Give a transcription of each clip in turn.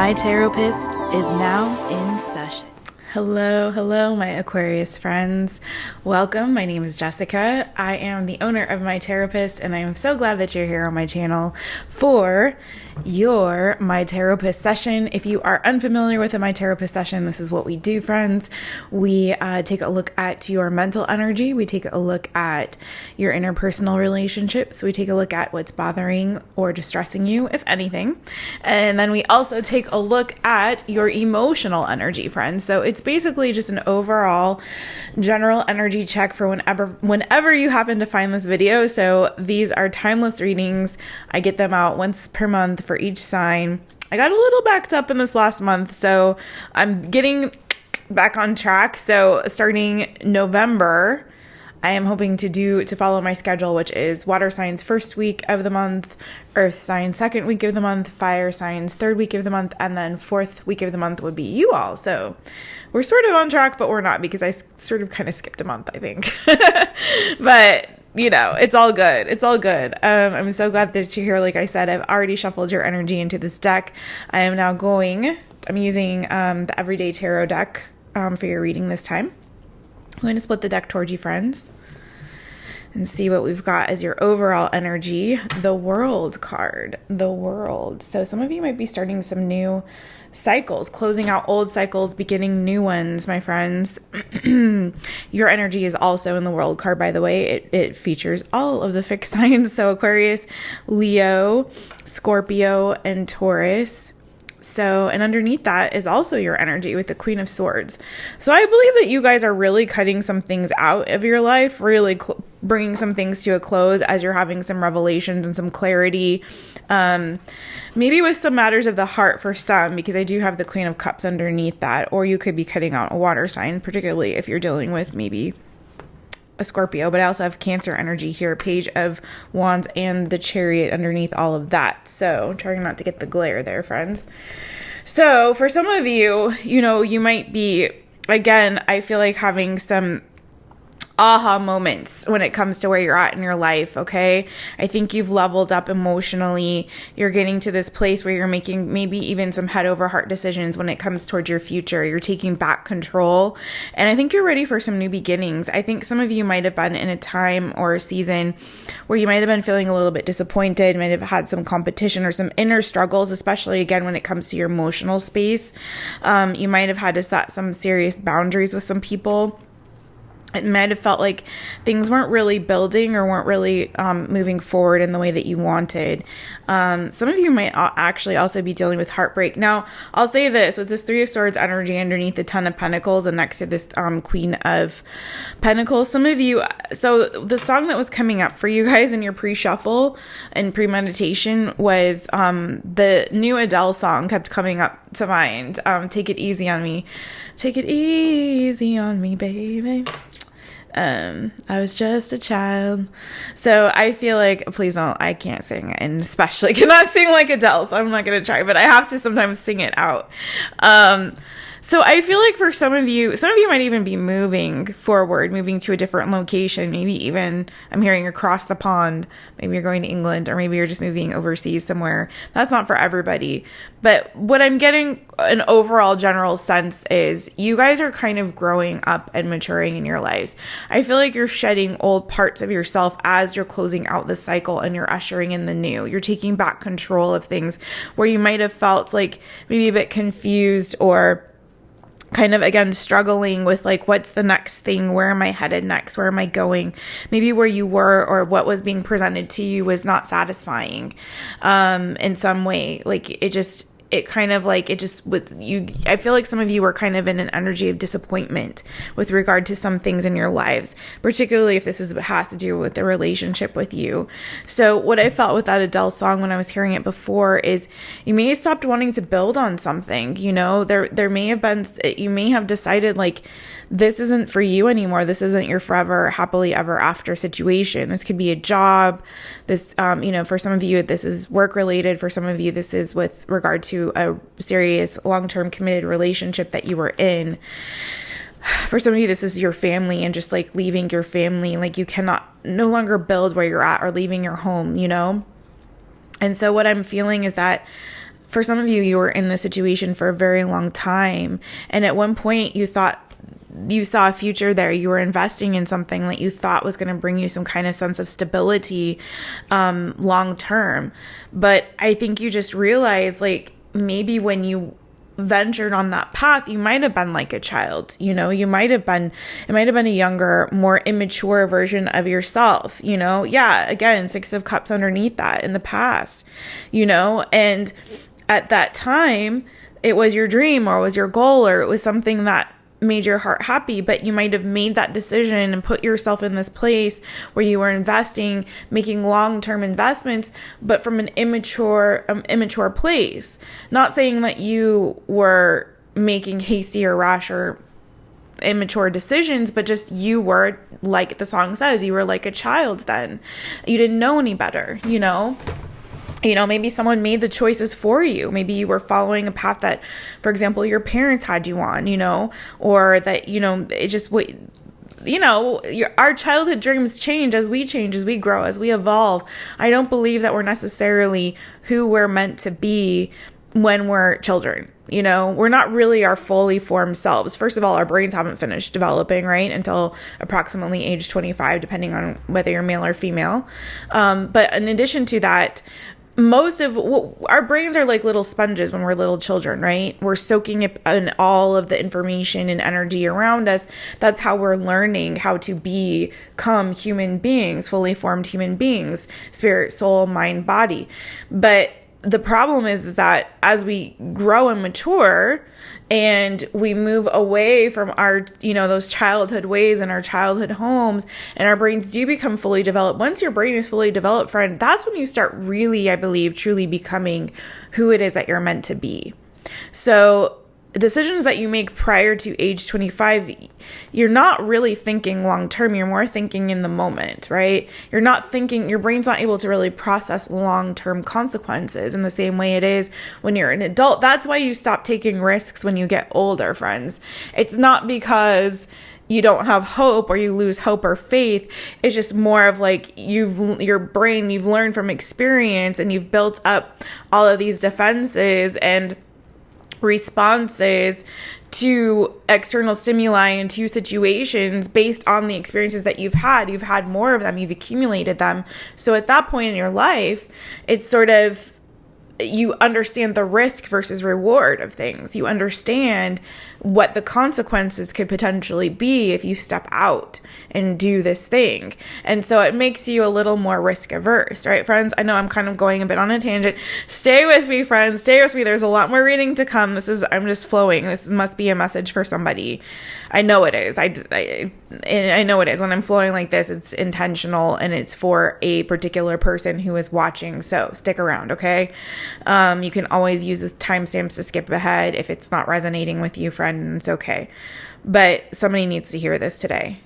My Taropist is now in session. Hello, my Aquarius friends. Welcome. My name is Jessica. I am the owner of My Taropist, and I am so glad that you're here on my channel for your My Taropist session. If you are unfamiliar with a My Taropist session, this is what we do, friends. We take a look at your mental energy. We take a look at your interpersonal relationships. We take a look at what's bothering or distressing you, if anything. And then we also take a look at your emotional energy, friends. So it's basically just an overall general energy check for whenever you happen to find this video. So these are timeless readings. I get them out once per month for each sign. I got a little backed up in this last month, so I'm getting back on track. So starting November, I am hoping to follow my schedule, which is water signs first week of the month, earth signs second week of the month, fire signs third week of the month, and then fourth week of the month would be you all. So we're sort of on track, but we're not, because I sort of kind of skipped a month, I think. But you know, it's all good. It's all good. I'm so glad that you're here. Like I said, I've already shuffled your energy into this deck. I'm using the Everyday Tarot deck for your reading this time. I'm going to split the deck towards you, friends, and see what we've got as your overall energy. The World card, the World. So some of you might be starting some new cycles, closing out old cycles, beginning new ones, my friends. Your energy is also in the World card, by the way. It features all of the fixed signs. So Aquarius, Leo, Scorpio, and Taurus. So, and underneath that is also your energy with the Queen of Swords. So I believe that you guys are really cutting some things out of your life, really bringing some things to a close as you're having some revelations and some clarity. Maybe with some matters of the heart for some, because I do have the Queen of Cups underneath that. Or you could be cutting out a water sign, particularly if you're dealing with maybe a Scorpio, but I also have Cancer energy here, Page of Wands, and the Chariot underneath all of that. So trying not to get the glare there, friends. So for some of you, you might be, again, I feel like having some aha moments when it comes to where you're at in your life. Okay, I think you've leveled up emotionally. You're getting to this place where you're making maybe even some head over heart decisions when it comes towards your future. You're taking back control, and I think you're ready for some new beginnings. I think some of you might have been in a time or a season where you might have been feeling a little bit disappointed, might have had some competition or some inner struggles, especially again when it comes to your emotional space. You might have had to set some serious boundaries with some people. It might have felt like things weren't really building or weren't really moving forward in the way that you wanted. Some of you might actually also be dealing with heartbreak. Now, I'll say this, with this Three of Swords energy underneath the Ten of Pentacles and next to this Queen of Pentacles, some of you, so the song that was coming up for you guys in your pre-shuffle and pre-meditation was the new Adele song kept coming up to mind. Take It Easy on Me. Take it easy on me, baby. I was just a child. So I feel like, please don't, I can't sing, and especially cannot sing like Adele, so I'm not going to try, but I have to sometimes sing it out. So I feel like for some of you might even be moving forward, moving to a different location, maybe even, I'm hearing across the pond, maybe you're going to England, or maybe you're just moving overseas somewhere. That's not for everybody. But what I'm getting an overall general sense is you guys are kind of growing up and maturing in your lives. I feel like you're shedding old parts of yourself as you're closing out the cycle and you're ushering in the new. You're taking back control of things where you might have felt like maybe a bit confused or kind of, again, struggling with like, what's the next thing? Where am I headed next? Where am I going? Maybe where you were or what was being presented to you was not satisfying in some way. Like I feel like some of you are kind of in an energy of disappointment with regard to some things in your lives, particularly if this has to do with the relationship with you. So what I felt with that Adele song when I was hearing it before is you may have stopped wanting to build on something. There may have been, you may have decided like, this isn't for you anymore. This isn't your forever, happily ever after situation. This could be a job. This, for some of you, this is work related. For some of you, this is with regard to a serious long-term committed relationship that you were in. For some of you, this is your family and just like leaving your family. Like you cannot no longer build where you're at or leaving your home, And so what I'm feeling is that for some of you, you were in this situation for a very long time. And at one point you thought you saw a future there. You were investing in something that you thought was going to bring you some kind of sense of stability, long term. But I think you just realized, like, maybe when you ventured on that path, you might have been like a child, it might have been a younger, more immature version of yourself, yeah, again, Six of Cups underneath that in the past, and at that time it was your dream or it was your goal or it was something that made your heart happy, but you might have made that decision and put yourself in this place where you were investing, making long-term investments, but from an immature place. Not saying that you were making hasty or rash or immature decisions, but just you were, like the song says, you were like a child then. You didn't know any better, maybe someone made the choices for you. Maybe you were following a path that, for example, your parents had you on, or that, it just, our childhood dreams change, as we grow, as we evolve. I don't believe that we're necessarily who we're meant to be when we're children. We're not really our fully formed selves. First of all, our brains haven't finished developing, right, until approximately age 25, depending on whether you're male or female. But in addition to that, most of our brains are like little sponges when we're little children, right? We're soaking in all of the information and energy around us. That's how we're learning how to become human beings, fully formed human beings, spirit, soul, mind, body. But the problem is that as we grow and mature and we move away from our, those childhood ways and our childhood homes, and our brains do become fully developed. Once your brain is fully developed, friend, that's when you start really, I believe, truly becoming who it is that you're meant to be. So decisions that you make prior to age 25, you're not really thinking long term. You're more thinking in the moment, right? You're not thinking, your brain's not able to really process long term consequences in the same way it is when you're an adult. That's why you stop taking risks when you get older, friends. It's not because you don't have hope or you lose hope or faith. It's just more of like you've learned from experience and you've built up all of these defenses and responses to external stimuli and to situations based on the experiences that you've had more of them, you've accumulated them. So at that point in your life, it's sort of, you understand the risk versus reward of things. You understand what the consequences could potentially be if you step out and do this thing. And so it makes you a little more risk averse, right, friends? I know I'm kind of going a bit on a tangent. Stay with me, friends. Stay with me. There's a lot more reading to come. I'm just flowing. This must be a message for somebody. I know it is. I know it is. When I'm flowing like this, it's intentional and it's for a particular person who is watching. So stick around, okay? You can always use this timestamps to skip ahead if it's not resonating with you, friend, and it's okay. But somebody needs to hear this today.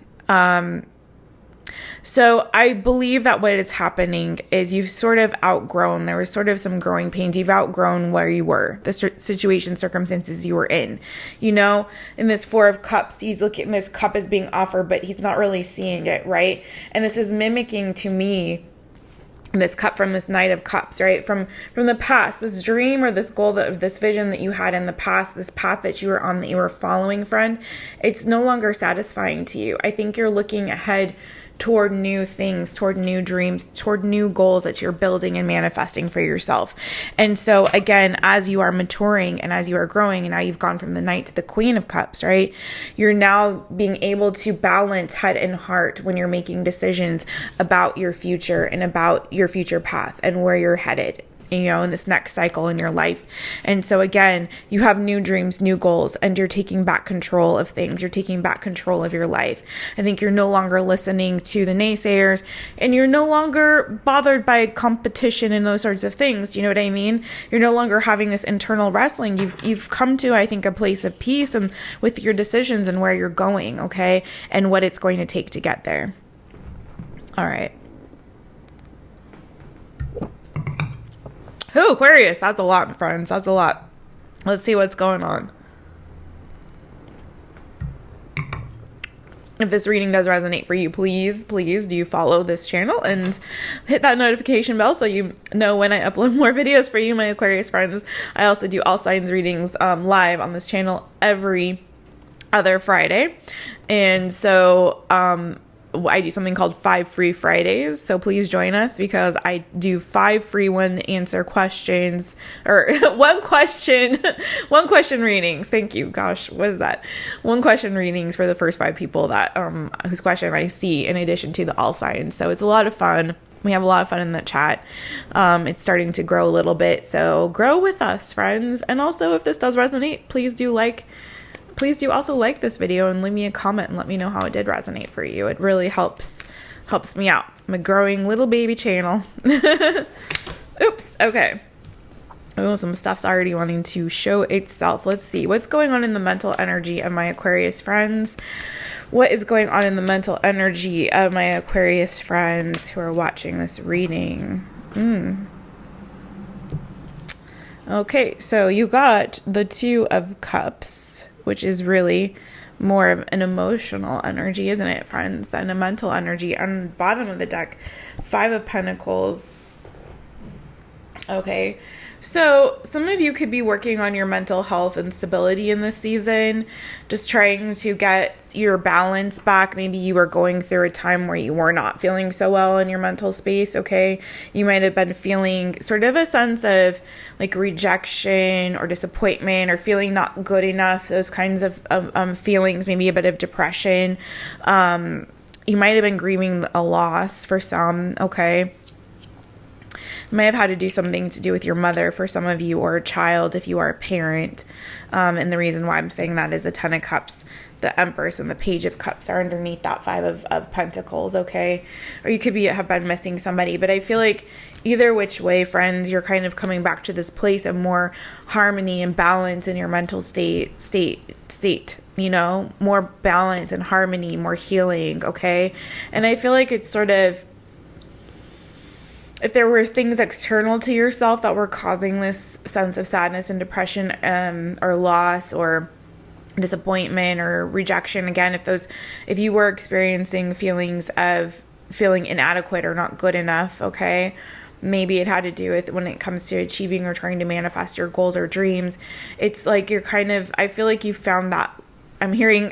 So I believe that what is happening is you've sort of outgrown, there was sort of some growing pains. You've outgrown where you were, the situation, circumstances you were in. In this Four of Cups, he's looking at this cup as being offered, but he's not really seeing it, right? And this is mimicking to me this cup from this Knight of Cups, right? From the past, this dream or this goal, this vision that you had in the past, this path that you were on, that you were following, friend, it's no longer satisfying to you. I think you're looking ahead toward new things, toward new dreams, toward new goals that you're building and manifesting for yourself. And so again, as you are maturing and as you are growing, and now you've gone from the Knight to the Queen of Cups, right? You're now being able to balance head and heart when you're making decisions about your future and about your future path and where you're headed, in this next cycle in your life. And so again, you have new dreams, new goals, and you're taking back control of things. You're taking back control of your life. I think you're no longer listening to the naysayers, and you're no longer bothered by competition and those sorts of things. Do you know what I mean? You're no longer having this internal wrestling. You've come to, I think, a place of peace and with your decisions and where you're going, okay? And what it's going to take to get there. All right. Oh, Aquarius, that's a lot, friends. That's a lot. Let's see what's going on. If this reading does resonate for you, please do follow this channel and hit that notification bell so you know when I upload more videos for you, my Aquarius friends. I also do all signs readings live on this channel every other Friday. And so I do something called 5 free Fridays. So please join us, because I do 5 free one answer questions, or one question readings. Thank you. Gosh, what is that? One question readings for the first 5 people that whose question I see, in addition to the all signs. So it's a lot of fun. We have a lot of fun in the chat. It's starting to grow a little bit. So grow with us, friends. And also, if this does resonate, please do also like this video and leave me a comment and let me know how it did resonate for you. It really helps me out. I'm a growing little baby channel. Oops. Okay. Oh, some stuff's already wanting to show itself. Let's see what's going on in the mental energy of my Aquarius friends. What is going on in the mental energy of my Aquarius friends who are watching this reading? Okay, so you got the 2 of Cups, which is really more of an emotional energy, isn't it, friends, than a mental energy. On the bottom of the deck, 5 of Pentacles. Okay, so some of you could be working on your mental health and stability in this season, just trying to get your balance back. Maybe you were going through a time where you were not feeling so well in your mental space, okay? You might have been feeling sort of a sense of like rejection or disappointment, or feeling not good enough, those kinds of feelings, maybe a bit of depression. You might have been grieving a loss for some, okay? May have had to do something to do with your mother for some of you, or a child if you are a parent. And the reason why I'm saying that is the 10 of Cups, the Empress, and the Page of Cups are underneath that 5 of Pentacles, okay? Or you could have been missing somebody. But I feel like either which way, friends, you're kind of coming back to this place of more harmony and balance in your mental state, you know? More balance and harmony, more healing, okay? And I feel like it's sort of, if there were things external to yourself that were causing this sense of sadness and depression, or loss or disappointment or rejection, again, if you were experiencing feelings of feeling inadequate or not good enough, okay, maybe it had to do with when it comes to achieving or trying to manifest your goals or dreams. It's like you're kind of, I feel like you found that. I'm hearing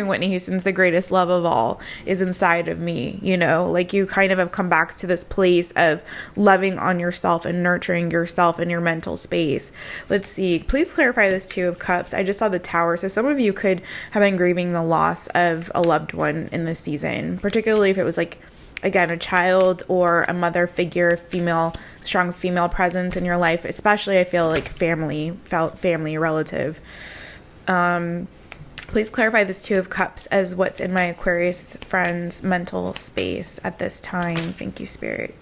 Whitney Houston's "the greatest love of all is inside of me," you know, like you kind of have come back to this place of loving on yourself and nurturing yourself in your mental space. Let's see. Please clarify this 2 of Cups. I just saw the Tower. So some of you could have been grieving the loss of a loved one in this season, particularly if it was like, again, a child or a mother figure, strong female presence in your life, especially I feel like family, relative. Please clarify this 2 of Cups as what's in my Aquarius friend's mental space at this time. Thank you, Spirit.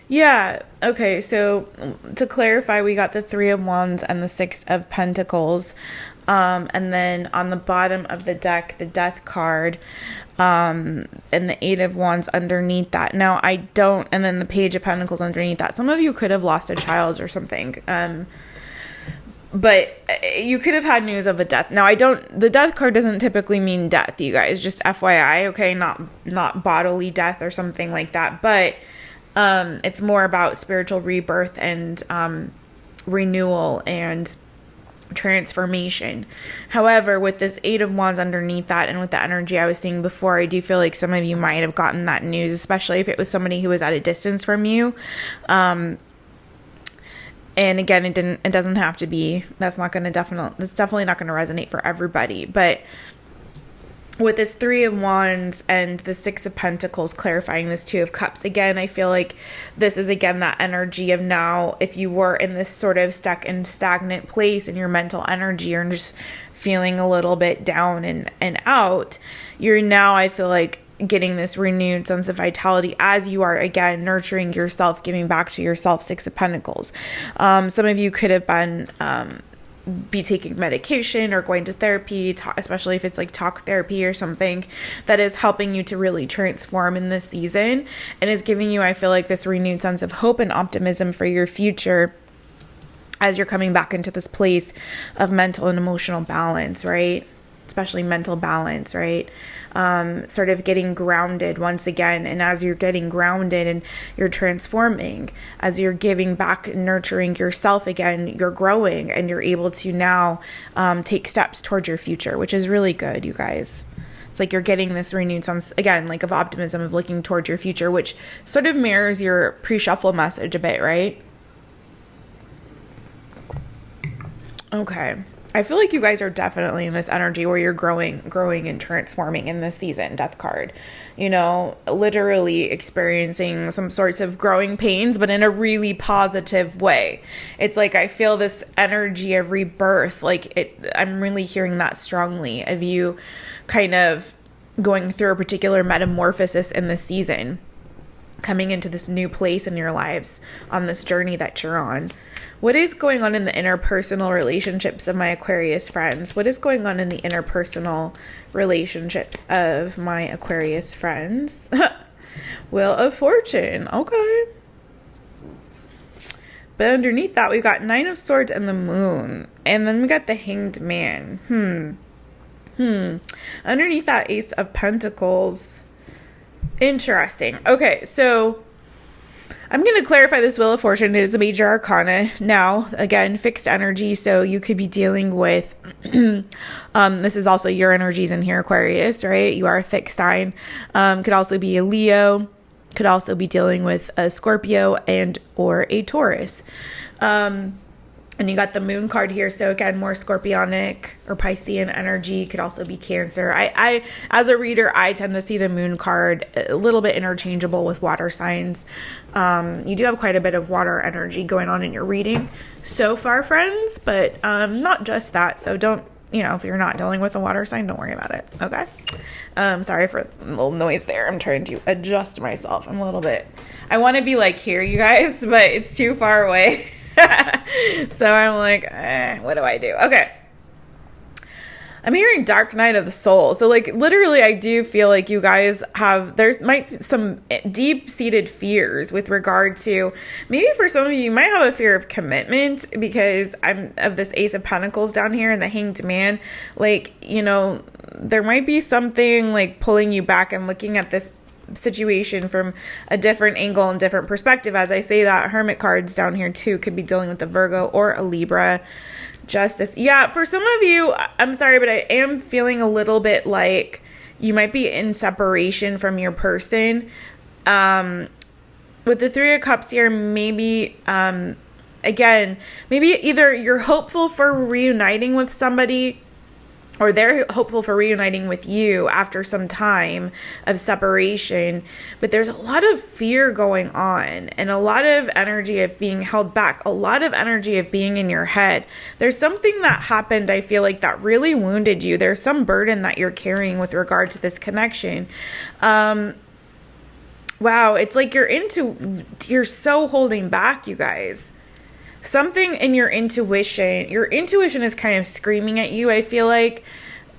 Yeah, okay, so to clarify, we got the 3 of Wands and the 6 of Pentacles. And then on the bottom of the deck, the Death card, and the 8 of Wands underneath that. Now, and then the Page of Pentacles underneath that. Some of you could have lost a child or something. But you could have had news of a death. Now, the Death card doesn't typically mean death, you guys, just FYI, okay? Not bodily death or something like that, but it's more about spiritual rebirth and renewal and transformation. However, with this 8 of Wands underneath that, and with the energy I was seeing before, I do feel like some of you might have gotten that news, especially if it was somebody who was at a distance from you. And again, it doesn't have to be, that's definitely not going to resonate for everybody. But with this 3 of Wands and the 6 of Pentacles clarifying this 2 of Cups, again, I feel like this is, again, that energy of now, if you were in this sort of stuck and stagnant place in your mental energy, or just feeling a little bit down and out, you're now, I feel like, getting this renewed sense of vitality as you are, again, nurturing yourself, giving back to yourself. 6 of Pentacles. Some of you could have been be taking medication or going to therapy, especially if it's like talk therapy or something that is helping you to really transform in this season, and is giving you, I feel like, this renewed sense of hope and optimism for your future as you're coming back into this place of mental and emotional balance, right? especially mental balance, right? Sort of getting grounded once again. And as you're getting grounded and you're transforming, as you're giving back and nurturing yourself again, you're growing and you're able to now take steps towards your future, which is really good, you guys. It's like you're getting this renewed sense, again, like of optimism, of looking towards your future, which sort of mirrors your pre-shuffle message a bit, right? Okay. I feel like you guys are definitely in this energy where you're growing and transforming in this season, Death card. You know, literally experiencing some sorts of growing pains, but in a really positive way. It's like I feel this energy of rebirth. I'm really hearing that strongly of you kind of going through a particular metamorphosis in this season, coming into this new place in your lives on this journey that you're on. What is going on in the interpersonal relationships of my Aquarius friends? What is going on in the interpersonal relationships of my Aquarius friends? Wheel of Fortune. Okay. But underneath that, we've got Nine of Swords and the Moon. And then we got the Hanged Man. Underneath that, Ace of Pentacles. Interesting. Okay, so I'm going to clarify this Wheel of Fortune. It is a major arcana. Now, again, fixed energy. So you could be dealing with, this is also your energies in here, Aquarius, right? You are a fixed sign. Could also be a Leo. Could also be dealing with a Scorpio and or a Taurus. And you got the Moon card here. So again, more Scorpionic or Piscean energy. Could also be Cancer. I as a reader, I tend to see the Moon card a little bit interchangeable with water signs. You do have quite a bit of water energy going on in your reading so far, friends, but not just that. So don't, if you're not dealing with a water sign, don't worry about it. Okay. Sorry for a little noise there. I'm trying to adjust myself. I want to be like here, you guys, but it's too far away. So I'm like, what do I do? Okay. I'm hearing Dark Night of the Soul. So literally I do feel like you guys there's might be some deep-seated fears with regard to, maybe for some of you might have a fear of commitment because I'm of this Ace of Pentacles down here and the Hanged Man. There might be something pulling you back and looking at this situation from a different angle and different perspective. As I say that, Hermit cards down here too could be dealing with a Virgo or a Libra. Justice. Yeah, for some of you, I'm sorry, but I am feeling a little bit like you might be in separation from your person. With the Three of Cups here, maybe, again, maybe either you're hopeful for reuniting with somebody or they're hopeful for reuniting with you after some time of separation. But there's a lot of fear going on and a lot of energy of being held back, a lot of energy of being in your head. There's something that happened, I feel like, that really wounded you. There's some burden that you're carrying with regard to this connection. Wow, it's like you're so holding back, you guys. Something in your intuition is kind of screaming at you, I feel like,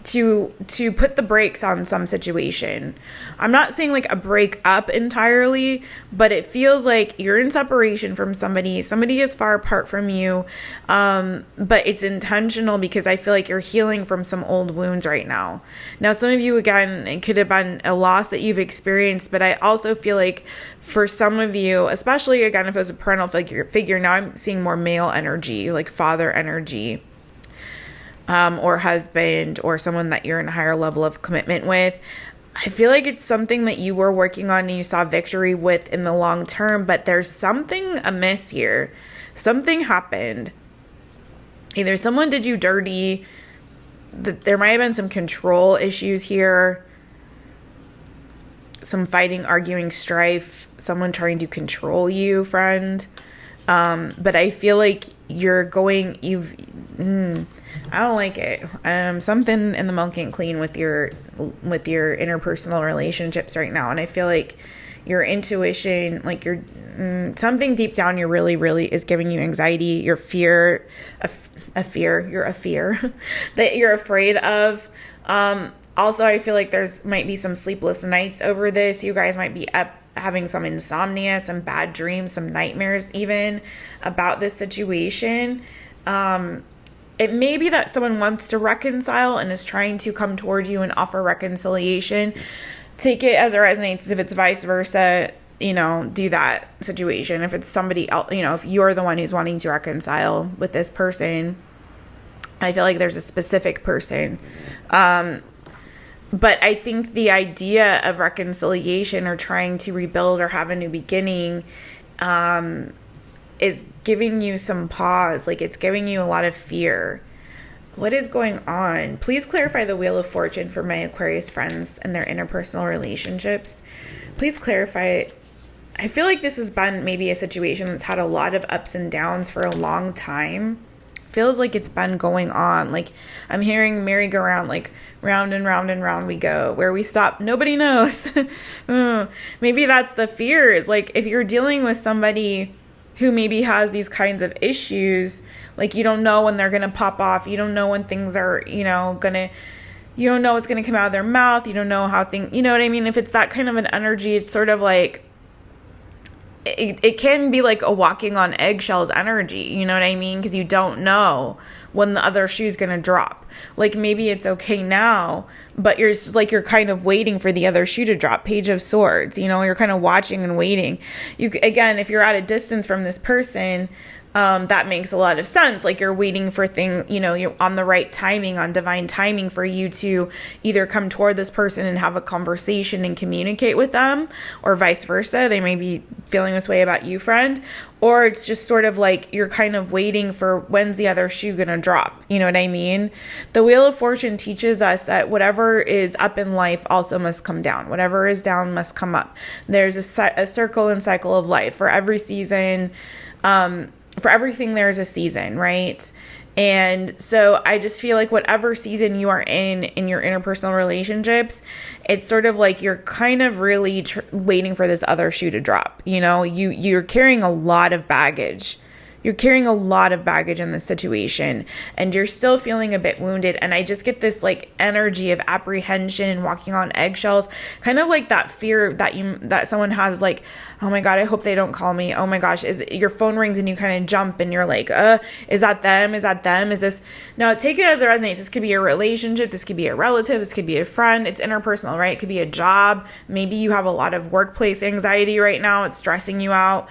to put the brakes on some situation. I'm not saying a break up entirely, but it feels like you're in separation from somebody is far apart from you, but it's intentional because I feel like you're healing from some old wounds right now. Now, some of you, again, it could have been a loss that you've experienced, but I also feel like for some of you, especially, again, if it was a parental figure, now I'm seeing more male energy, like father energy, or husband, or someone that you're in a higher level of commitment with. I feel like it's something that you were working on and you saw victory with in the long term, but there's something amiss here. Something happened. Either someone did you dirty, there might have been some control issues here, some fighting, arguing, strife, someone trying to control you, friend. But I feel like I don't like it. Something in the milk ain't clean with your interpersonal relationships right now. And I feel like your intuition, something deep down, you're really is giving you anxiety, your fear, you're a fear that you're afraid of. Also, I feel like might be some sleepless nights over this. You guys might be up having some insomnia, some bad dreams, some nightmares even about this situation. it may be that someone wants to reconcile and is trying to come toward you and offer reconciliation. Take it as it resonates. If it's vice versa, do that situation. If it's somebody else, if you're the one who's wanting to reconcile with this person, I feel like there's a specific person. But I think the idea of reconciliation or trying to rebuild or have a new beginning is giving you some pause. Like, it's giving you a lot of fear. What is going on? Please clarify the Wheel of Fortune for my Aquarius friends and their interpersonal relationships. Please clarify. I feel like this has been maybe a situation that's had a lot of ups and downs for a long time. Feels like it's been going on. Like, I'm hearing merry-go-round, like round and round and round we go. Where we stop, nobody knows. Maybe that's the fear, is like, if you're dealing with somebody who maybe has these kinds of issues, like, you don't know when they're going to pop off. You don't know when things are, you don't know what's going to come out of their mouth. You don't know how things, you know what I mean? If it's that kind of an energy, it's sort of like, it can be like a walking on eggshells energy, you know what I mean? Because you don't know when the other shoe's going to drop. Like, maybe it's okay now, but you're just like, you're kind of waiting for the other shoe to drop. Page of Swords, you're kind of watching and waiting. Again, if you're at a distance from this person, that makes a lot of sense. Like, you're waiting for things, you're on the right timing, on divine timing for you to either come toward this person and have a conversation and communicate with them, or vice versa. They may be feeling this way about you, friend, or it's just sort of like you're kind of waiting for when's the other shoe gonna drop. You know what I mean? The Wheel of Fortune teaches us that whatever is up in life also must come down. Whatever is down must come up. There's a circle and cycle of life. For every season, for everything, there's a season, right? And so I just feel like whatever season you are in your interpersonal relationships, it's sort of like you're kind of really waiting for this other shoe to drop. You're carrying a lot of baggage. You're carrying a lot of baggage in this situation, and you're still feeling a bit wounded. And I just get this like energy of apprehension and walking on eggshells, kind of like that fear that someone has, like, oh my God, I hope they don't call me. Oh my gosh, your phone rings and you kind of jump and you're like, is that them? Is that them? Is this? Now, take it as it resonates. This could be a relationship. This could be a relative. This could be a friend. It's interpersonal, right? It could be a job. Maybe you have a lot of workplace anxiety right now. It's stressing you out.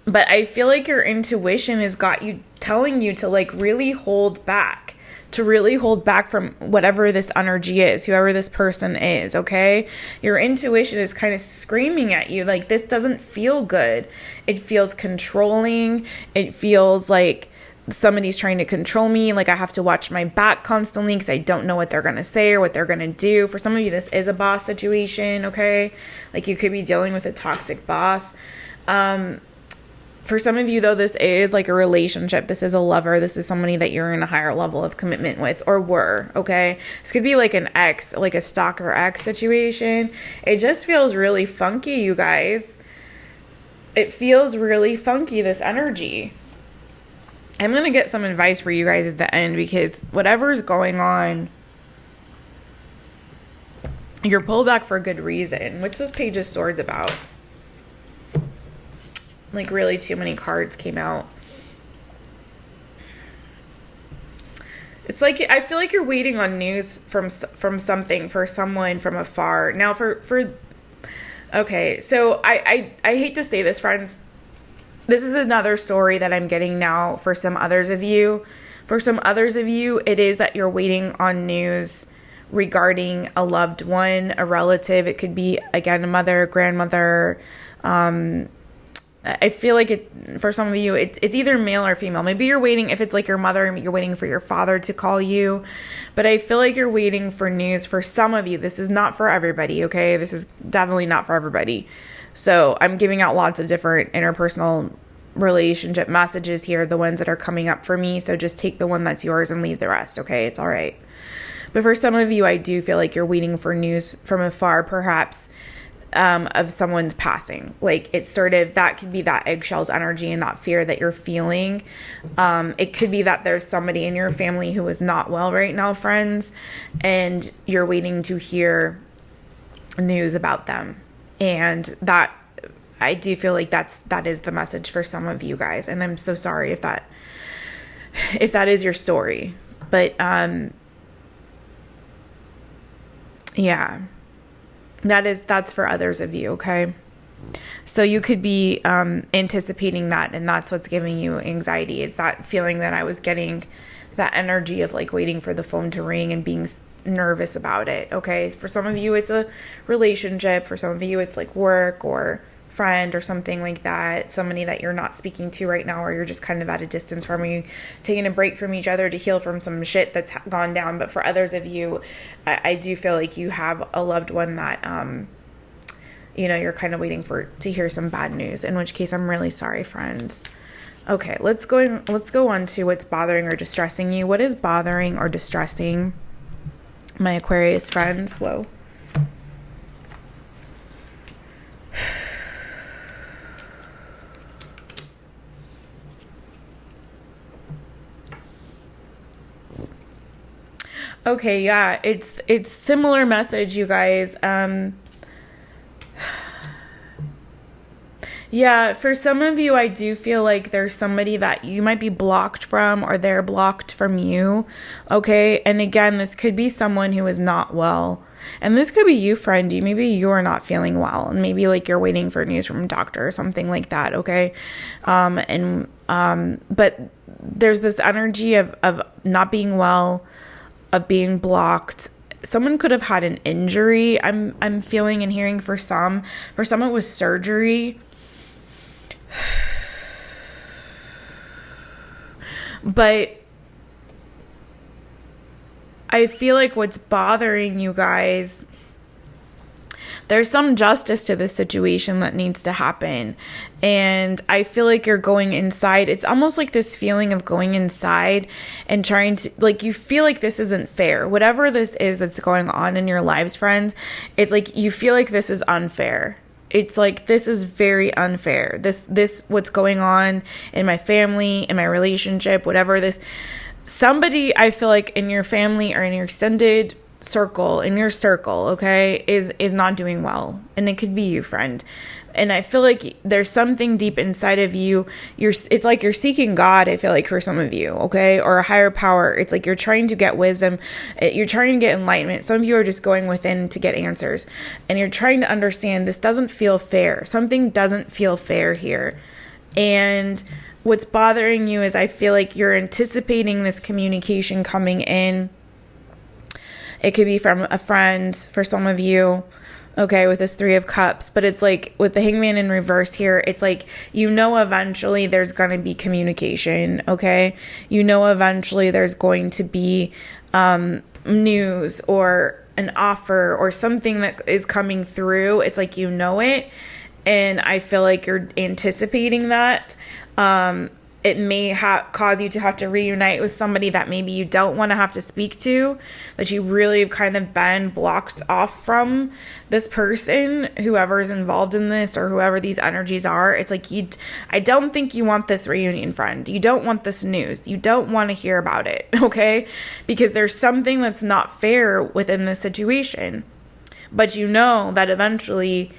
But I feel like your intuition has got you, telling you to like really hold back, from whatever this energy is, whoever this person is, okay? Your intuition is kind of screaming at you, like, this doesn't feel good. It feels controlling. It feels like somebody's trying to control me. Like, I have to watch my back constantly because I don't know what they're going to say or what they're going to do. For some of you, this is a boss situation, okay? Like, you could be dealing with a toxic boss. For some of you, though, this is like a relationship. This is a lover. This is somebody that you're in a higher level of commitment with, or were, okay? This could be like an ex, like a stalker ex situation. It just feels really funky, you guys. It feels really funky, this energy. I'm going to get some advice for you guys at the end, because whatever's going on, you're pulled back for a good reason. What's this Page of Swords about? Like, really too many cards came out. It's like, I feel like you're waiting on news from something, for someone from afar. Now okay, so I hate to say this, friends. This is another story that I'm getting now for some others of you. For some others of you, it is that you're waiting on news regarding a loved one, a relative. It could be, again, a mother, grandmother, I feel like for some of you, it's either male or female. Maybe you're waiting, if it's like your mother, you're waiting for your father to call you. But I feel like you're waiting for news for some of you. This is not for everybody, okay? This is definitely not for everybody. So I'm giving out lots of different interpersonal relationship messages here, the ones that are coming up for me. So just take the one that's yours and leave the rest, okay? It's all right. But for some of you, I do feel like you're waiting for news from afar, perhaps, of someone's passing. Like, it's sort of, that could be that eggshells energy and that fear that you're feeling. It could be that there's somebody in your family who is not well right now, friends, and you're waiting to hear news about them. And that, I do feel like that is the message for some of you guys. And I'm so sorry if that if that is your story. But yeah, that's for others of you, okay? So you could be anticipating that, and that's what's giving you anxiety. It's that feeling that I was getting, that energy of like waiting for the phone to ring and being nervous about it, okay? For some of you, it's a relationship. For some of you, it's like work or friend or something like that. Somebody that you're not speaking to right now, or you're just kind of at a distance from you, taking a break from each other to heal from some shit that's gone down. But for others of you, I do feel like you have a loved one that, you're kind of waiting to hear some bad news, in which case I'm really sorry, friends. Okay, let's go on to what's bothering or distressing you. What is bothering or distressing my Aquarius friends? Whoa. Okay, yeah, it's similar message, you guys. Yeah, for some of you, I do feel like there's somebody that you might be blocked from, or they're blocked from you, okay? And again, this could be someone who is not well. And this could be you, friend. Maybe you're not feeling well, and maybe like you're waiting for news from a doctor or something like that, okay? But there's this energy of not being well, of being blocked. Someone could have had an injury. I'm feeling and hearing for some. For some, it was surgery. But I feel like what's bothering you guys, there's some justice to this situation that needs to happen. And I feel like you're going inside. It's almost like this feeling of going inside and trying to, like, you feel like this isn't fair. Whatever this is that's going on in your lives, friends, it's like you feel like this is unfair. It's like, this is very unfair. This what's going on in my family, in my relationship, whatever this, somebody I feel like in your family or in your extended circle, okay, is not doing well. And it could be you, friend. And I feel like there's something deep inside of you. It's like you're seeking God, I feel like, for some of you, okay? Or a higher power. It's like you're trying to get wisdom. You're trying to get enlightenment. Some of you are just going within to get answers. And you're trying to understand this doesn't feel fair. Something doesn't feel fair here. And what's bothering you is I feel like you're anticipating this communication coming in. It could be from a friend for some of you. Okay, with this Three of Cups, but it's like with the Hangman in reverse here, it's like, eventually there's going to be communication, okay? Eventually there's going to be news or an offer or something that is coming through. It's like, it, and I feel like you're anticipating that. It may cause you to have to reunite with somebody that maybe you don't want to have to speak to, that you really have kind of been blocked off from this person, whoever is involved in this or whoever these energies are. It's like, I don't think you want this reunion, friend. You don't want this news. You don't want to hear about it, okay? Because there's something that's not fair within this situation. But that eventually,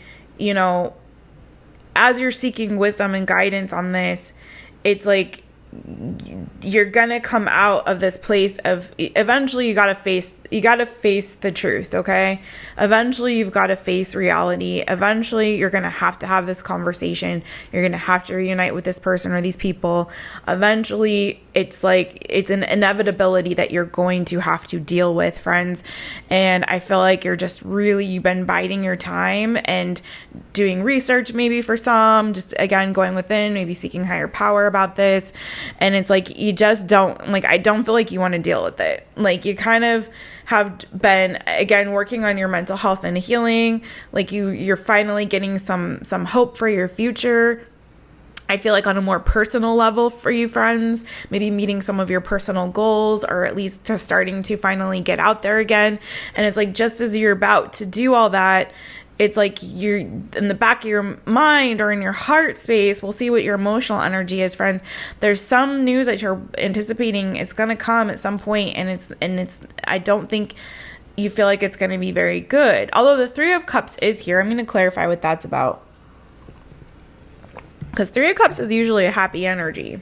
as you're seeking wisdom and guidance on this, it's like you're gonna come out of this place of, eventually you gotta face the truth, okay? Eventually you've got to face reality. Eventually you're gonna have to have this conversation. You're gonna have to reunite with this person or these people. Eventually it's like, it's an inevitability that you're going to have to deal with, friends. And I feel like you've been biding your time and doing research, maybe for some, just again going within, maybe seeking higher power about this. And it's like, you just don't, like, I don't feel like you want to deal with it. Like, you kind of have been, again, working on your mental health and healing. Like, you're finally getting some hope for your future. I feel like on a more personal level for you, friends, maybe meeting some of your personal goals, or at least just starting to finally get out there again. And it's like, just as you're about to do all that, it's like you're in the back of your mind or in your heart space. We'll see what your emotional energy is, friends. There's some news that you're anticipating. It's going to come at some point, and it's I don't think you feel like it's going to be very good. Although the Three of Cups is here. I'm going to clarify what that's about. Because Three of Cups is usually a happy energy.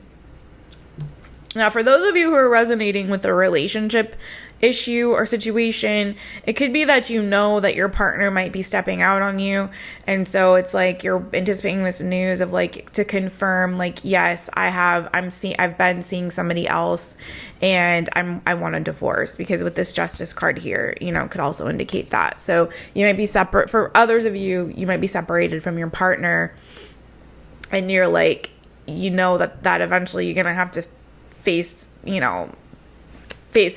Now, for those of you who are resonating with a relationship issue or situation, it could be that you know that your partner might be stepping out on you. And so it's like you're anticipating this news of like to confirm like, yes, I've been seeing somebody else and I want a divorce, because with this Justice card here, could also indicate that. So you might be separate. For others of you, you might be separated from your partner, and you're like, that eventually you're going to have to face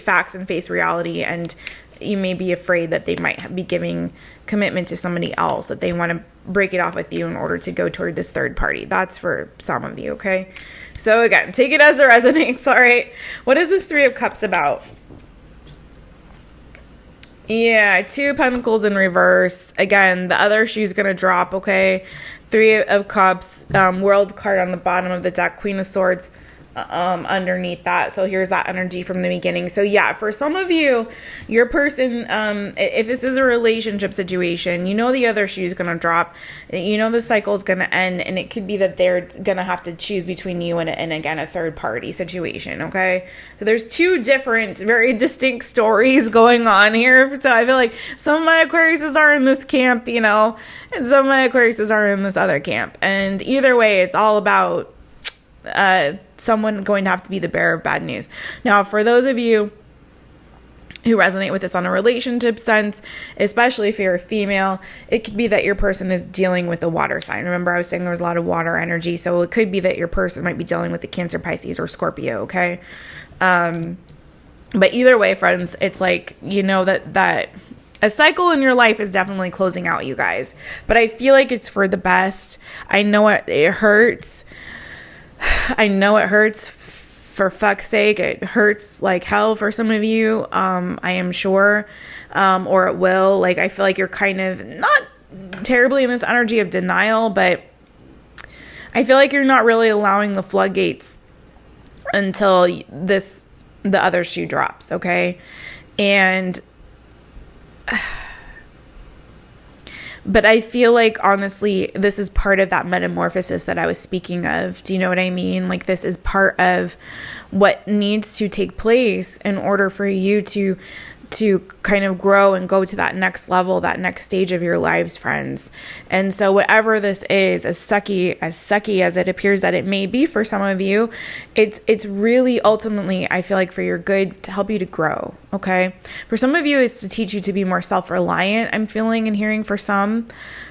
facts and face reality, and you may be afraid that they might be giving commitment to somebody else, that they want to break it off with you in order to go toward this third party. That's for some of you, okay? So again, take it as it resonates, all right? What is this Three of Cups about? Yeah, Two of Pentacles in reverse. Again, the other shoe's going to drop, okay? Three of Cups, World card on the bottom of the deck, Queen of Swords underneath that. So here's that energy from the beginning. So yeah, for some of you, your person, if this is a relationship situation, the other shoe is going to drop, the cycle is going to end, and it could be that they're going to have to choose between you and again, a third party situation. Okay. So there's two different, very distinct stories going on here. So I feel like some of my Aquariuses are in this camp, and some of my Aquariuses are in this other camp. And either way, it's all about, someone going to have to be the bearer of bad news. Now, for those of you who resonate with this on a relationship sense, especially if you're a female, it could be that your person is dealing with the water sign. Remember, I was saying there was a lot of water energy, so it could be that your person might be dealing with the Cancer, Pisces, or Scorpio, okay? But either way, friends, it's like, that a cycle in your life is definitely closing out, you guys. But I feel like it's for the best. I know it hurts. I know it hurts, for fuck's sake. It hurts like hell for some of you, I am sure, or it will. Like, I feel like you're kind of not terribly in this energy of denial, but I feel like you're not really allowing the floodgates until the other shoe drops, okay? And but I feel like, honestly, this is part of that metamorphosis that I was speaking of. Do you know what I mean? Like, this is part of what needs to take place in order for you to kind of grow and go to that next level, that next stage of your lives, friends. And so whatever this is, as sucky as it appears that it may be for some of you, it's really ultimately, I feel like, for your good, to help you to grow, okay? For some of you, it's to teach you to be more self-reliant, I'm feeling and hearing for some.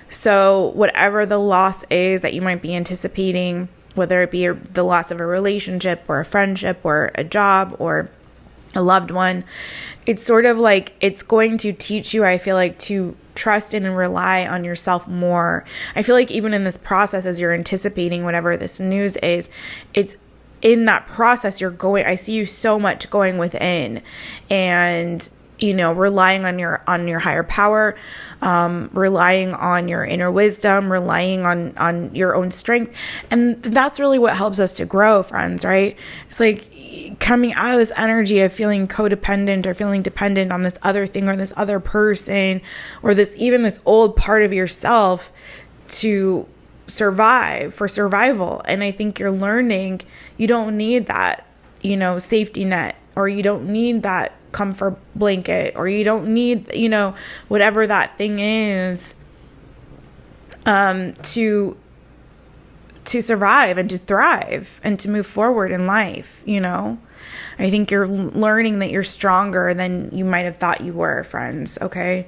So whatever the loss is that you might be anticipating, whether it be the loss of a relationship or a friendship or a job or a loved one, it's sort of like it's going to teach you, I feel like, to trust in and rely on yourself more. I feel like even in this process, as you're anticipating whatever this news is, it's in that process I see you so much going within and relying on your higher power, relying on your inner wisdom, relying on your own strength. And that's really what helps us to grow, friends, right? It's like coming out of this energy of feeling codependent or feeling dependent on this other thing or this other person or this old part of yourself to survive, for survival. And I think you're learning you don't need that, safety net, or you don't need that comfort blanket, or you don't need, whatever that thing is, to survive and to thrive and to move forward in life. I think you're learning that you're stronger than you might have thought you were, friends. Okay.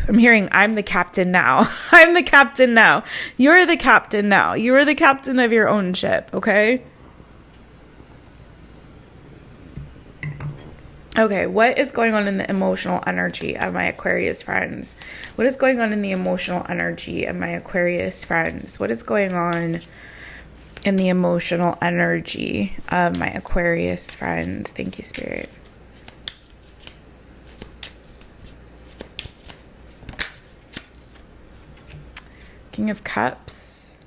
I'm hearing, I'm the captain now. I'm the captain now. You're the captain now. You are the captain of your own ship. Okay. Okay, what is going on in the emotional energy of my Aquarius friends? What is going on in the emotional energy of my Aquarius friends? What is going on in the emotional energy of my Aquarius friends? Thank you, Spirit. King of Cups.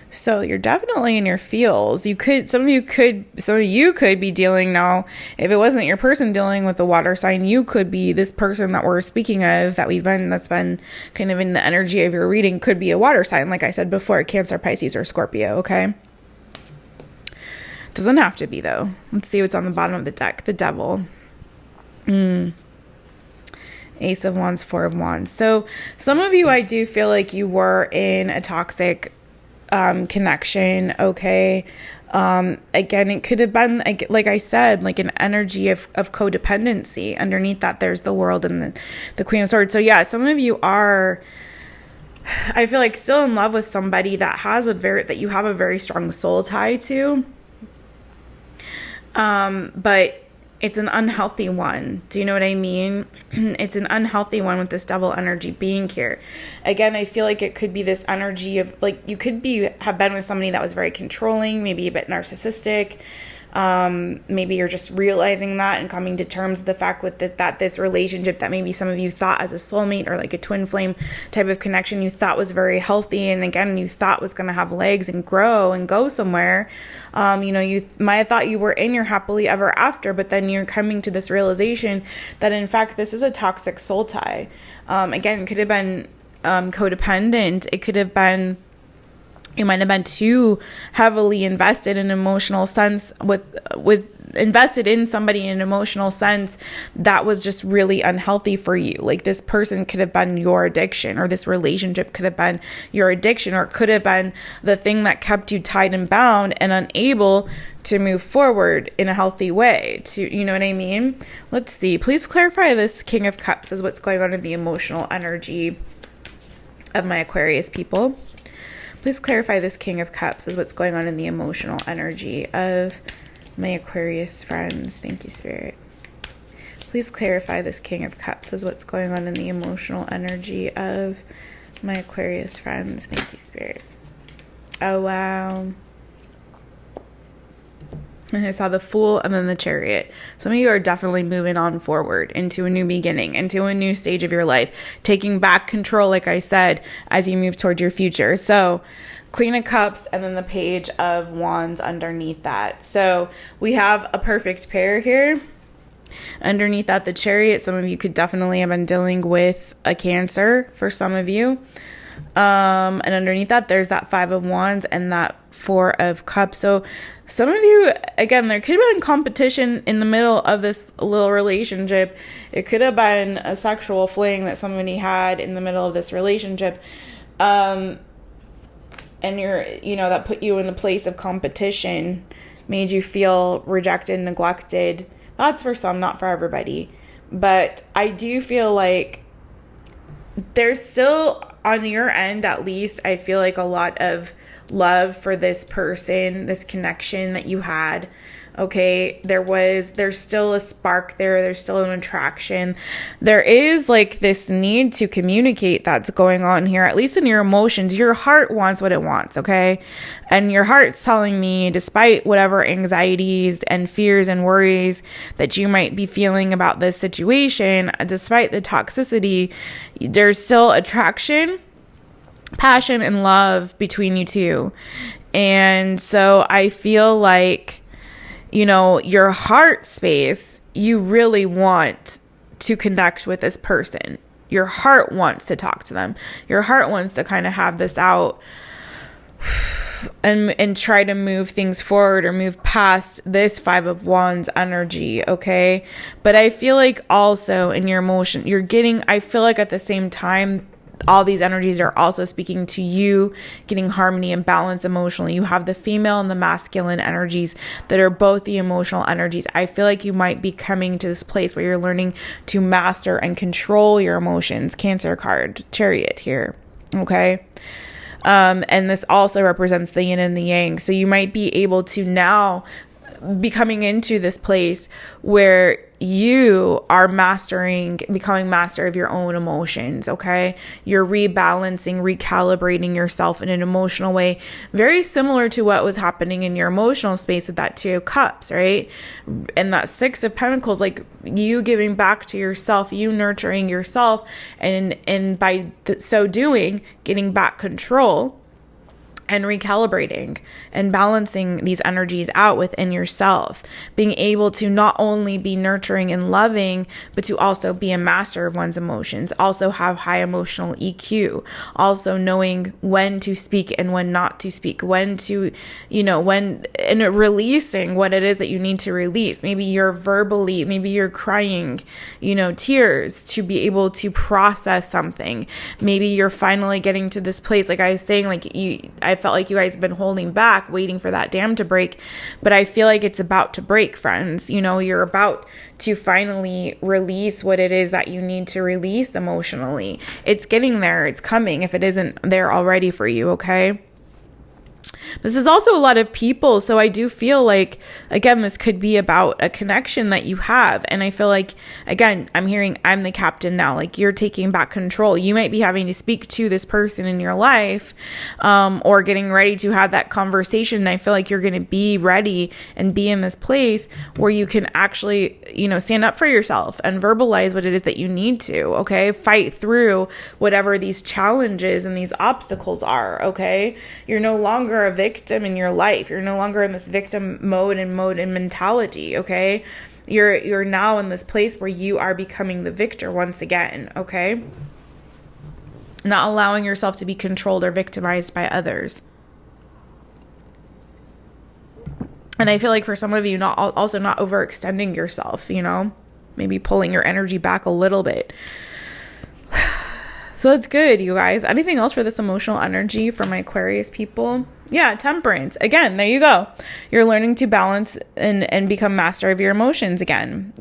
So you're definitely in your feels. Some of you could be dealing now. If it wasn't your person dealing with the water sign, you could be this person that we're speaking of, that's been kind of in the energy of your reading, could be a water sign. Like I said before, Cancer, Pisces, or Scorpio. Okay. Doesn't have to be, though. Let's see what's on the bottom of the deck. The Devil. Ace of Wands, Four of Wands. So some of you, I do feel like you were in a toxic connection. Okay. Again, it could have been, like I said, like an energy of codependency. Underneath that, there's the World and the Queen of Swords. So yeah, some of you are, I feel like, still in love with somebody that that you have a very strong soul tie to. But it's an unhealthy one. Do you know what I mean? It's an unhealthy one with this Devil energy being here. Again, I feel like it could be this energy of, like, you could have been with somebody that was very controlling, maybe a bit narcissistic. Maybe you're just realizing that and coming to terms with the fact that this relationship that maybe some of you thought as a soulmate or like a twin flame type of connection you thought was very healthy, and again you thought was going to have legs and grow and go somewhere. You might have thought you were in your happily ever after, but then you're coming to this realization that in fact this is a toxic soul tie. Again, it could have been codependent. It could have been, you might have been too heavily invested in an emotional sense invested in somebody in an emotional sense that was just really unhealthy for you. Like, this person could have been your addiction, or this relationship could have been your addiction, or it could have been the thing that kept you tied and bound and unable to move forward in a healthy way. You know what I mean? Let's see. Please clarify this King of Cups is what's going on in the emotional energy of my Aquarius people. Please clarify this King of Cups is what's going on in the emotional energy of my Aquarius friends. Thank you, Spirit. Please clarify this King of Cups is what's going on in the emotional energy of my Aquarius friends. Thank you, Spirit. Oh, wow. I saw the Fool and then the Chariot. Some of you are definitely moving on forward into a new beginning, into a new stage of your life, taking back control, like I said, as you move toward your future. So Queen of Cups and then the Page of Wands underneath that. So we have a perfect pair here. Underneath that, the Chariot. Some of you could definitely have been dealing with a Cancer for some of you. And underneath that, there's that Five of Wands and that Four of Cups. So some of you, again, there could have been competition in the middle of this little relationship. It could have been a sexual fling that somebody had in the middle of this relationship. And that put you in a place of competition, made you feel rejected, neglected. That's for some, not for everybody. But I do feel like there's still, on your end at least, I feel like a lot of love for this person, this connection that you had. Okay, there's still a spark there. There's still an attraction. There is like this need to communicate that's going on here, at least in your emotions. Your heart wants what it wants, okay? And your heart's telling me, despite whatever anxieties and fears and worries that you might be feeling about this situation, despite the toxicity, there's still attraction, passion, and love between you two. And so I feel like, your heart space, you really want to connect with this person. Your heart wants to talk to them. Your heart wants to kind of have this out and try to move things forward or move past this Five of Wands energy, okay? But I feel like also in your emotion, I feel like at the same time, all these energies are also speaking to you getting harmony and balance emotionally. You have the female and the masculine energies that are both the emotional energies. I feel like you might be coming to this place where you're learning to master and control your emotions. Cancer card, Chariot here, okay? And this also represents the yin and the yang. So you might be able to now be coming into this place where you are becoming master of your own emotions, okay? You're rebalancing, recalibrating yourself in an emotional way, very similar to what was happening in your emotional space with that Two of Cups, right? And that Six of Pentacles, like you giving back to yourself, you nurturing yourself, and by so doing, getting back control and recalibrating and balancing these energies out within yourself, being able to not only be nurturing and loving, but to also be a master of one's emotions, also have high emotional EQ, also knowing when to speak and when not to speak, when to, when, and releasing what it is that you need to release. Maybe you're verbally, maybe you're crying, tears to be able to process something. Maybe you're finally getting to this place, like I was saying, I felt like you guys have been holding back, waiting for that dam to break, but I feel like it's about to break, friends. You're about to finally release what it is that you need to release emotionally. It's getting there. It's coming if it isn't there already for you, okay? This is also a lot of people. So I do feel like, again, this could be about a connection that you have. And I feel like, again, I'm hearing I'm the captain now, like you're taking back control. You might be having to speak to this person in your life, or getting ready to have that conversation. And I feel like you're going to be ready and be in this place where you can actually, stand up for yourself and verbalize what it is that you need to, okay? Fight through whatever these challenges and these obstacles are, okay? You're no longer a victim in your life. You're no longer in this victim mode and mentality, okay? You're now in this place where you are becoming the victor once again, okay? Not allowing yourself to be controlled or victimized by others. And I feel like for some of you, not overextending yourself, maybe pulling your energy back a little bit. So it's good, you guys. Anything else for this emotional energy for my Aquarius people? Yeah, temperance. Again, there you go. You're learning to balance and become master of your emotions again,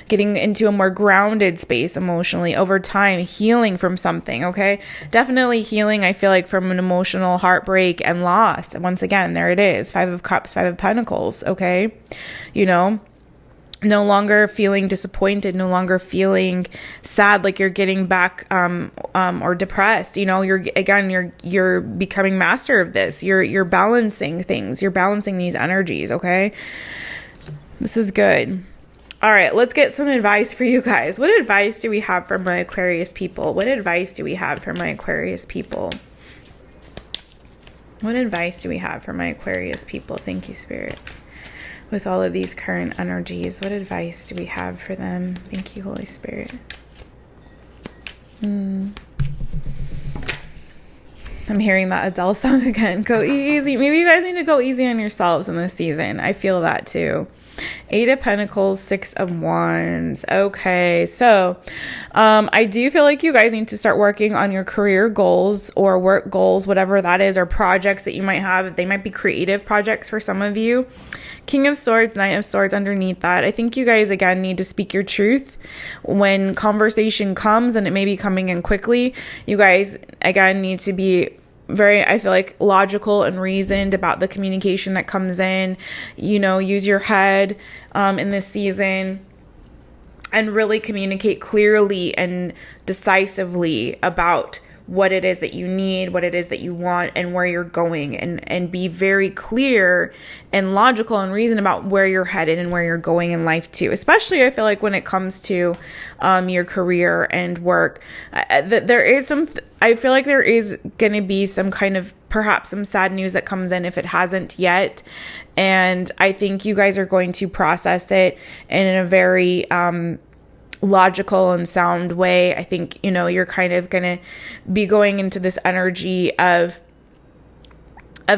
getting into a more grounded space emotionally over time, healing from something, okay? Definitely healing, I feel like, from an emotional heartbreak and loss. Once again, there it is. 5 of Cups, 5 of Pentacles, okay? No longer feeling disappointed, no longer feeling sad, like you're getting back, or depressed. You're becoming master of this. You're balancing things. You're balancing these energies. Okay. This is good. All right. Let's get some advice for you guys. What advice do we have for my Aquarius people? What advice do we have for my Aquarius people? What advice do we have for my Aquarius people? Thank you, Spirit. With all of these current energies, what advice do we have for them? Thank you, Holy Spirit. I'm hearing that Adele song again. Go easy. Maybe you guys need to go easy on yourselves in this season. I feel that too. 8 of Pentacles, 6 of Wands. Okay, so I do feel like you guys need to start working on your career goals or work goals, whatever that is, or projects that you might have. They might be creative projects for some of you. King of Swords, Knight of Swords underneath that. I think you guys, again, need to speak your truth when conversation comes, and it may be coming in quickly. You guys, again, need to be very, I feel like, logical and reasoned about the communication that comes in. Use your head in this season and really communicate clearly and decisively about what it is that you need, what it is that you want, and where you're going, and be very clear and logical and reason about where you're headed and where you're going in life too. Especially, I feel like, when it comes to your career and work, I feel like there is going to be some kind of, perhaps some sad news that comes in if it hasn't yet. And I think you guys are going to process it in a very, logical and sound way. I think, you're kind of going to be going into this energy of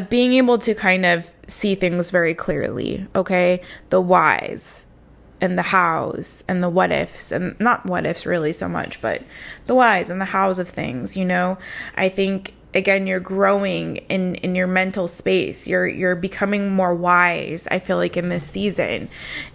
being able to kind of see things very clearly. Okay. The whys and the hows and the what ifs, and not what ifs really so much, but the whys and the hows of things. I think, again, you're growing in your mental space. You're becoming more wise, I feel like, in this season,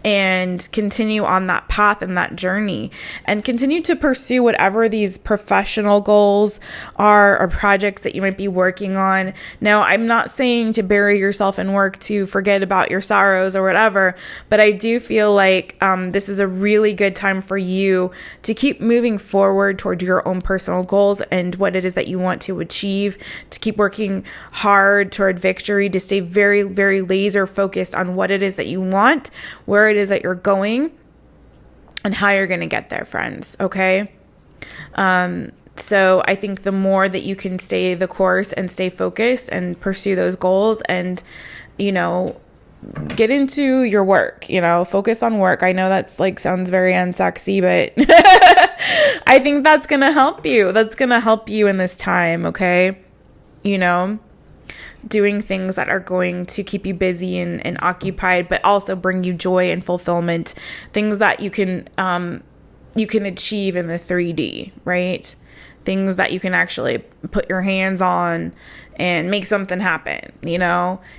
and continue on that path and that journey, and continue to pursue whatever these professional goals are or projects that you might be working on. Now, I'm not saying to bury yourself in work to forget about your sorrows or whatever, but I do feel like this is a really good time for you to keep moving forward toward your own personal goals and what it is that you want to achieve, to keep working hard toward victory, to stay very, very laser focused on what it is that you want, where it is that you're going, and how you're going to get there, friends. Okay. So I think the more that you can stay the course and stay focused and pursue those goals and, get into your work, focus on work. I know that's like sounds very unsexy, but I think that's going to help you. That's going to help you in this time. Okay. Doing things that are going to keep you busy and occupied, but also bring you joy and fulfillment, things that you can achieve in the 3D, right? Things that you can actually put your hands on and make something happen,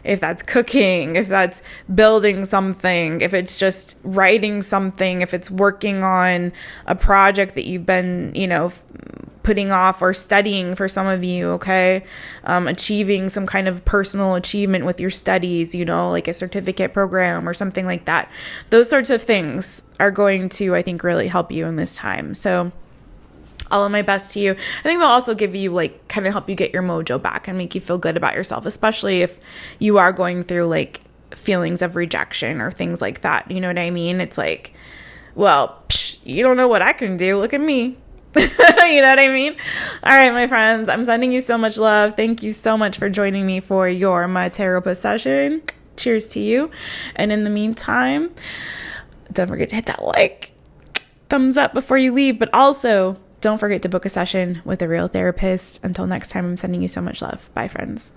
if that's cooking, if that's building something, if it's just writing something, if it's working on a project that you've been, putting off or studying for some of you, okay? Achieving some kind of personal achievement with your studies, like a certificate program or something like that. Those sorts of things are going to, I think, really help you in this time. So all of my best to you. I think they'll also give you kind of help you get your mojo back and make you feel good about yourself, especially if you are going through feelings of rejection or things like that. You know what I mean? It's well, you don't know what I can do. Look at me. You know what I mean? All right, my friends, I'm sending you so much love. Thank you so much for joining me for your My Taropist session. Cheers to you. And in the meantime, don't forget to hit that thumbs up before you leave, but also don't forget to book a session with a real therapist. Until next time, I'm sending you so much love. Bye, friends.